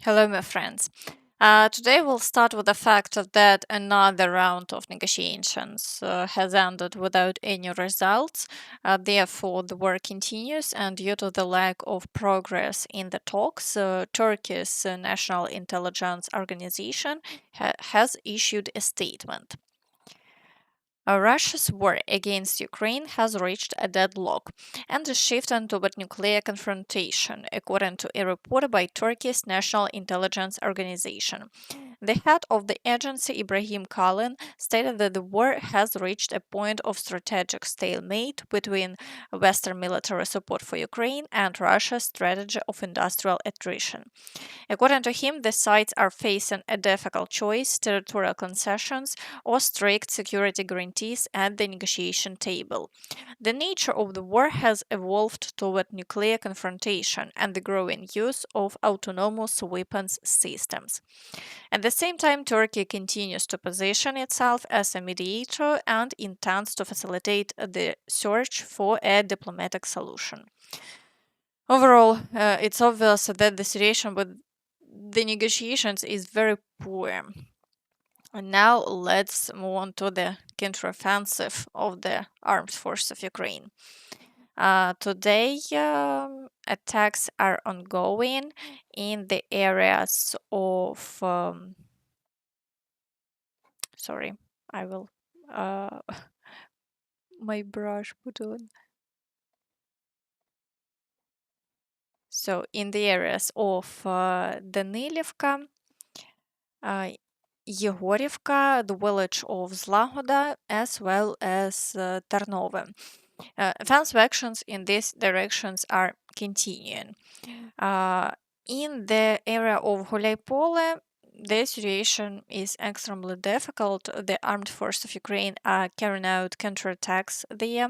Hello, my friends. Today we'll start with the fact that another round of negotiations has ended without any results. Therefore, the war continues, and due to the lack of progress in the talks, Turkey's National Intelligence Organization has issued a statement. Russia's war against Ukraine has reached a deadlock and is shifting toward nuclear confrontation, according to a report by Turkey's National Intelligence Organization. The head of the agency, Ibrahim Kalin, stated that the war has reached a point of strategic stalemate between Western military support for Ukraine and Russia's strategy of industrial attrition. According to him, the sides are facing a difficult choice: territorial concessions or strict security guarantees at the negotiation table. The nature of the war has evolved toward nuclear confrontation and the growing use of autonomous weapons systems. At the same time, Turkey continues to position itself as a mediator and intends to facilitate the search for a diplomatic solution. Overall, it's obvious that the situation with the negotiations is very poor. And now let's move on to the counteroffensive of the armed forces of Ukraine. Today, attacks are ongoing in the areas of. Sorry, I will. My brush put on. So, in the areas of Danilivka, Yehorivka, the village of Zlahoda, as well as Ternove. Offensive actions in these directions are continuing. In the area of Huliaipole, the situation is extremely difficult. The armed forces of Ukraine are carrying out counterattacks there,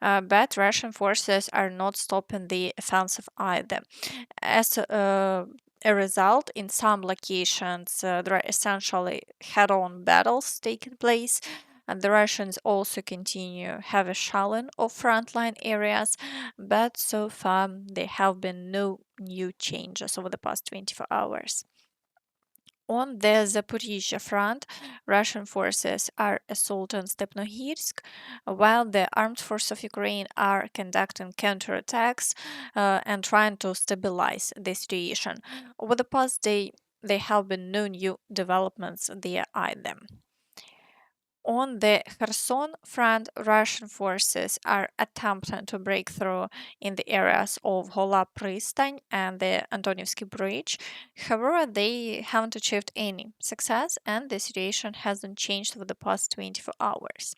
but Russian forces are not stopping the offensive either. As a result, in some locations, there are essentially head on battles taking place. And the Russians also continue heavy shelling of frontline areas, but so far there have been no new changes over the past 24 hours. On the Zaporizhzhia front, Russian forces are assaulting Stepnohirsk, while the armed forces of Ukraine are conducting counterattacks and trying to stabilize the situation. Over the past day, there have been no new developments there either. On the Kherson front, Russian forces are attempting to break through in the areas of Hola Pristan and the Antonivsky Bridge. However, they haven't achieved any success, and the situation hasn't changed for the past 24 hours.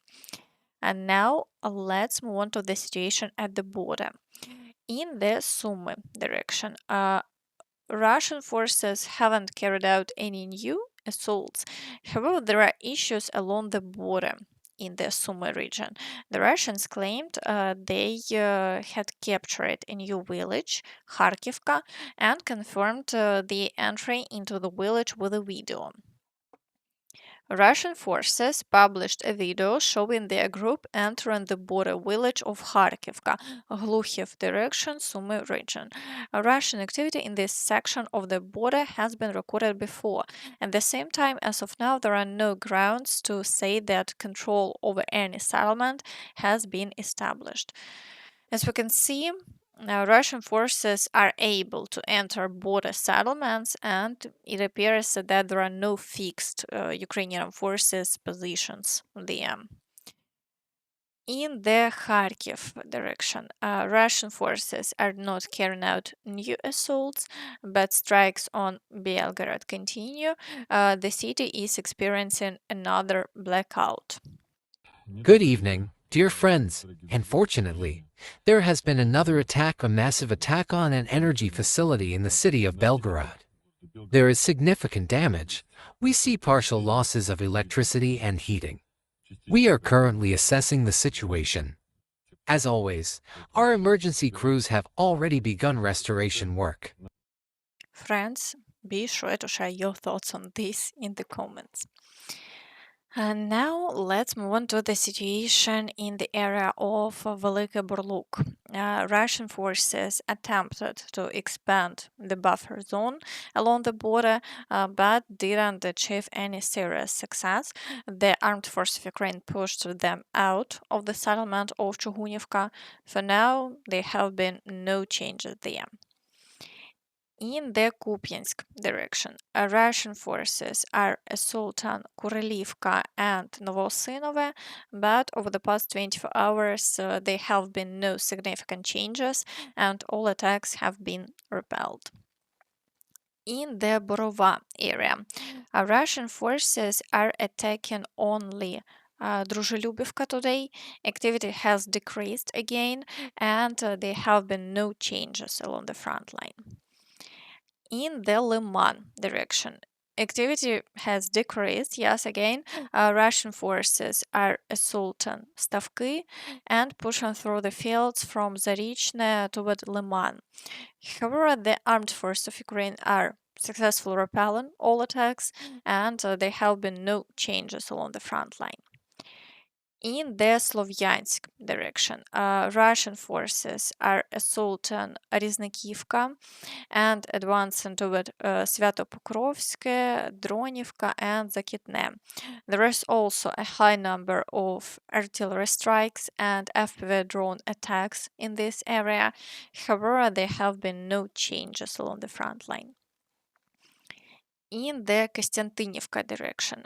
And now let's move on to the situation at the border. In the Sumy direction, Russian forces haven't carried out any new assaults. However, there are issues along the border in the Sumy region. The Russians claimed they had captured a new village, Kharkivka, and confirmed the entry into the village with a video. Russian forces published a video showing their group entering the border village of Kharkivka, Gluchiv direction, Sumy region. Russian activity in this section of the border has been recorded before. At the same time, as of now, there are no grounds to say that control over any settlement has been established. As we can see, now, Russian forces are able to enter border settlements, and it appears that there are no fixed Ukrainian forces positions there. In the Kharkiv direction, Russian forces are not carrying out new assaults, but strikes on Belgorod continue. The city is experiencing another blackout. Good evening, dear friends. Unfortunately, there has been another attack, a massive attack on an energy facility in the city of Belgorod. There is significant damage. We see partial losses of electricity and heating. We are currently assessing the situation. As always, our emergency crews have already begun restoration work. Friends, be sure to share your thoughts on this in the comments. And now let's move on to the situation in the area of Velika Burluk. Russian forces attempted to expand the buffer zone along the border, but didn't achieve any serious success. The armed force of Ukraine pushed them out of the settlement of Chugunivka. For now, there have been no changes there. In the Kupiansk direction, Russian forces are assaulting Kurilivka and Novosynove, but over the past 24 hours, there have been no significant changes and all attacks have been repelled. In the Borova area, Russian forces are attacking only Druzhelyubivka today. Activity has decreased again, and there have been no changes along the front line. In the Lyman direction, activity has decreased. Yes, again, Russian forces are assaulting Stavky and pushing through the fields from Zarychne toward Lyman. However, the armed forces of Ukraine are successfully repelling all attacks, and there have been no changes along the front line. In the Sloviansk direction, Russian forces are assaulting Riznakivka and advancing toward Pokrovsk, Dronivka, and Zakitne. There is also a high number of artillery strikes and FPV drone attacks in this area. However, there have been no changes along the front line. In the Kostiantynivka direction,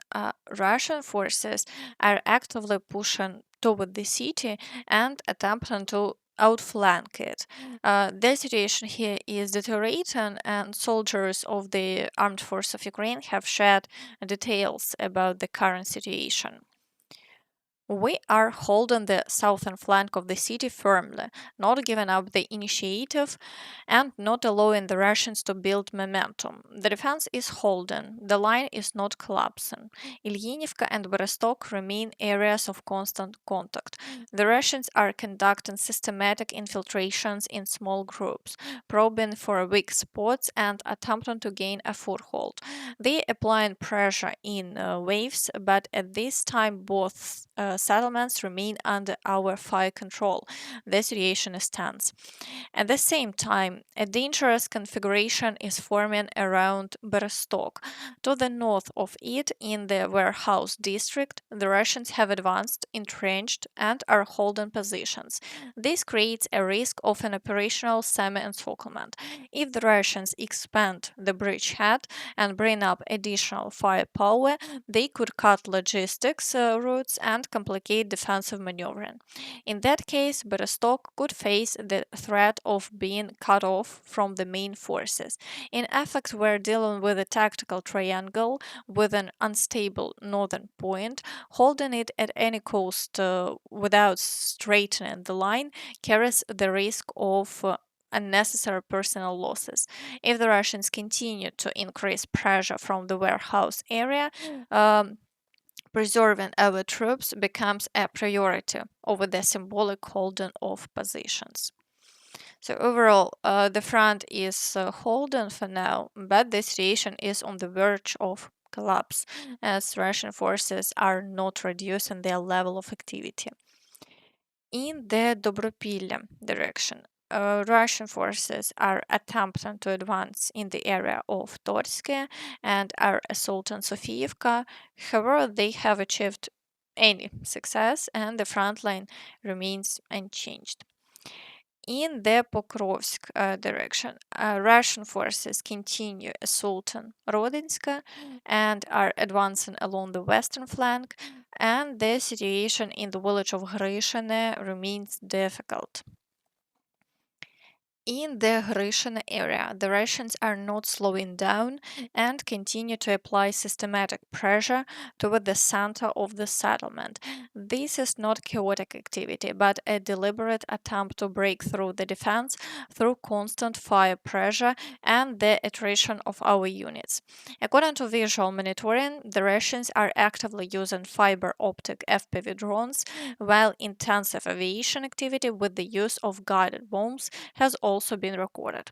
Russian forces are actively pushing toward the city and attempting to outflank it. The situation here is deteriorating, and soldiers of the armed force of Ukraine have shared details about the current situation. We are holding the southern flank of the city firmly, not giving up the initiative and not allowing the Russians to build momentum. The defense is holding, the line is not collapsing. Ilyinivka and Bereztok remain areas of constant contact. The Russians are conducting systematic infiltrations in small groups, probing for weak spots and attempting to gain a foothold. They applying pressure in waves, but at this time both settlements remain under our fire control. The situation is tense. At the same time, a dangerous configuration is forming around Bereztok. To the north of it, in the warehouse district, the Russians have advanced, entrenched, and are holding positions. This creates a risk of an operational semi-encirclement. If the Russians expand the bridgehead and bring up additional firepower, they could cut logistics routes and complicate defensive maneuvering. In that case, Bereztok could face the threat of being cut off from the main forces. In effect, we're dealing with a tactical triangle with an unstable northern point. Holding it at any cost without straightening the line carries the risk of unnecessary personal losses. If the Russians continue to increase pressure from the warehouse area, preserving our troops becomes a priority over the symbolic holding of positions. So overall, the front is holding for now, but the situation is on the verge of collapse as Russian forces are not reducing their level of activity. In the Dobropillia direction, Russian forces are attempting to advance in the area of Torske and are assaulting Sofiivka. However, they have achieved any success and the front line remains unchanged. In the Pokrovsk direction, Russian forces continue assaulting Rodinska and are advancing along the western flank, and the situation in the village of Hryshine remains difficult. In the Hryshina area, the Russians are not slowing down and continue to apply systematic pressure toward the center of the settlement. This is not chaotic activity, but a deliberate attempt to break through the defense through constant fire pressure and the attrition of our units. According to visual monitoring, the Russians are actively using fiber optic FPV drones, while intensive aviation activity with the use of guided bombs has also been recorded.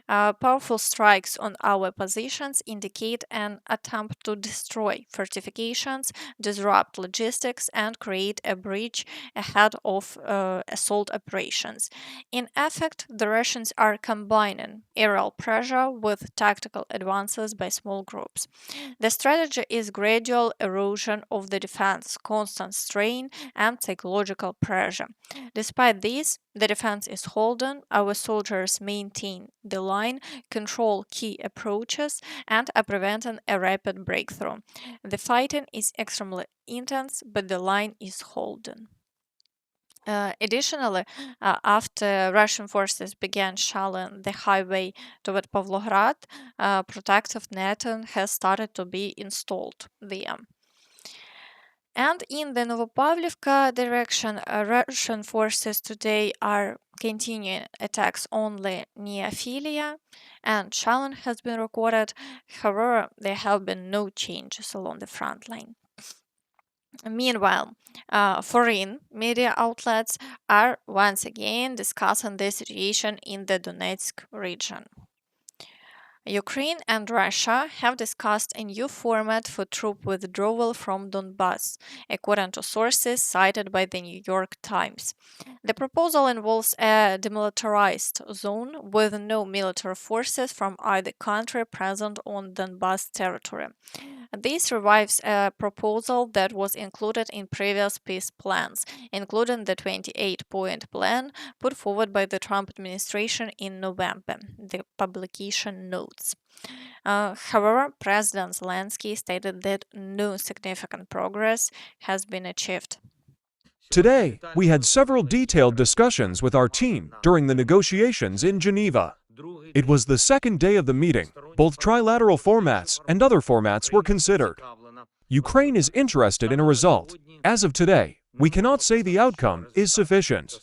Powerful strikes on our positions indicate an attempt to destroy fortifications, disrupt logistics, and create a breach ahead of assault operations. In effect, the Russians are combining aerial pressure with tactical advances by small groups. The strategy is gradual erosion of the defense, constant strain, and psychological pressure. Despite this, the defense is holding, our soldiers maintain the line, control key approaches, and are preventing a rapid breakthrough. The fighting is extremely intense, but the line is holding. Additionally, after Russian forces began shelling the highway toward Pavlograd, protective netting has started to be installed there. And in the Novopavlivka direction, Russian forces today are continuing attacks only near Filia, and shelling has been recorded. However, there have been no changes along the front line. Meanwhile, foreign media outlets are once again discussing the situation in the Donetsk region. Ukraine and Russia have discussed a new format for troop withdrawal from Donbas, according to sources cited by the New York Times. The proposal involves a demilitarized zone with no military forces from either country present on Donbas territory. This revives a proposal that was included in previous peace plans, including the 28-point plan put forward by the Trump administration in November, the publication notes. However, President Zelensky stated that no significant progress has been achieved. Today, we had several detailed discussions with our team during the negotiations in Geneva. It was the second day of the meeting. Both trilateral formats and other formats were considered. Ukraine is interested in a result. As of today, we cannot say the outcome is sufficient.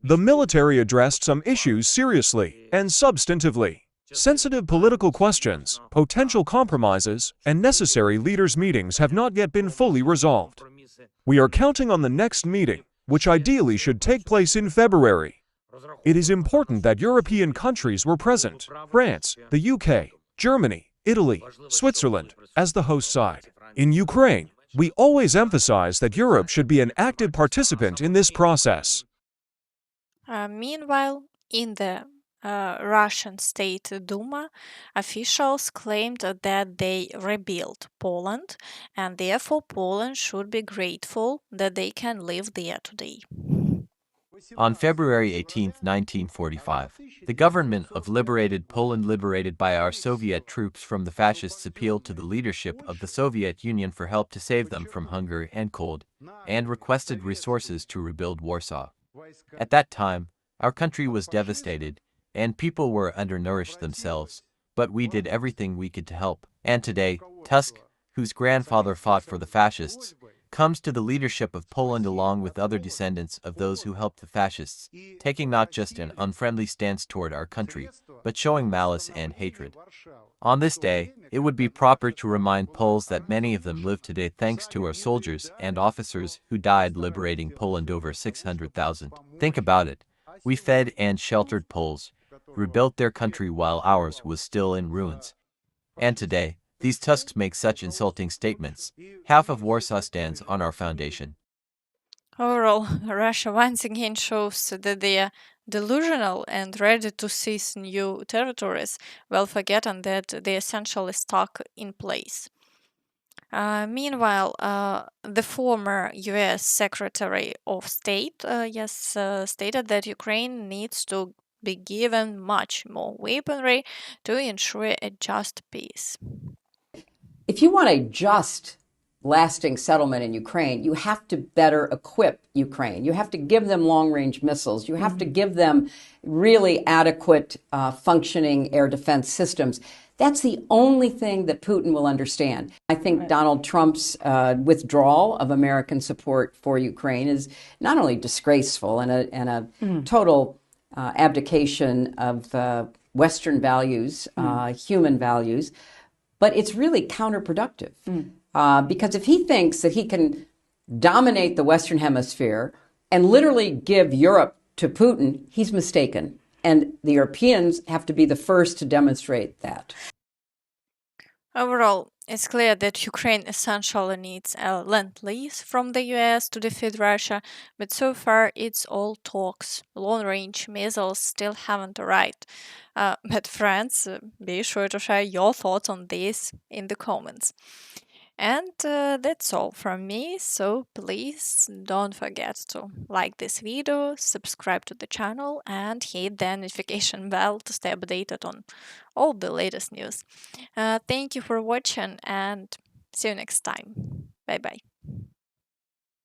The military addressed some issues seriously and substantively. Sensitive political questions, potential compromises, and necessary leaders' meetings have not yet been fully resolved. We are counting on the next meeting, which ideally should take place in February. It is important that European countries were present: France, the UK, Germany, Italy, Switzerland, as the host side. In Ukraine, we always emphasize that Europe should be an active participant in this process. Meanwhile, in the Russian State Duma, officials claimed that they rebuilt Poland, and therefore Poland should be grateful that they can live there today. On February 18, 1945, the government of liberated Poland, liberated by our Soviet troops from the fascists, appealed to the leadership of the Soviet Union for help to save them from hunger and cold, and requested resources to rebuild Warsaw. At that time, our country was devastated, and people were undernourished themselves, but we did everything we could to help. And today, Tusk, whose grandfather fought for the fascists, comes to the leadership of Poland along with other descendants of those who helped the fascists, taking not just an unfriendly stance toward our country, but showing malice and hatred. On this day, it would be proper to remind Poles that many of them live today thanks to our soldiers and officers who died liberating Poland, over 600,000. Think about it. We fed and sheltered Poles, rebuilt their country while ours was still in ruins. And today, these Tusks make such insulting statements. Half of Warsaw stands on our foundation. Overall, Russia once again shows that they are delusional and ready to seize new territories, while forgetting that they are essentially stuck in place. Meanwhile, the former U.S. Secretary of State stated that Ukraine needs to be given much more weaponry to ensure a just peace. If you want a just, lasting settlement in Ukraine, you have to better equip Ukraine. You have to give them long-range missiles. You have to give them really adequate, functioning air defense systems. That's the only thing that Putin will understand. I think Donald Trump's withdrawal of American support for Ukraine is not only disgraceful and a total abdication of Western values, human values, but it's really counterproductive. Because if he thinks that he can dominate the Western Hemisphere and literally give Europe to Putin, he's mistaken. And the Europeans have to be the first to demonstrate that. Overall, it's clear that Ukraine essentially needs a lend-lease from the US to defeat Russia, but so far it's all talks. Long-range missiles still haven't arrived. But friends, be sure to share your thoughts on this in the comments. And that's all from me, so please don't forget to like this video, subscribe to the channel, and hit the notification bell to stay updated on all the latest news. Thank you for watching, and see you next time. Bye bye.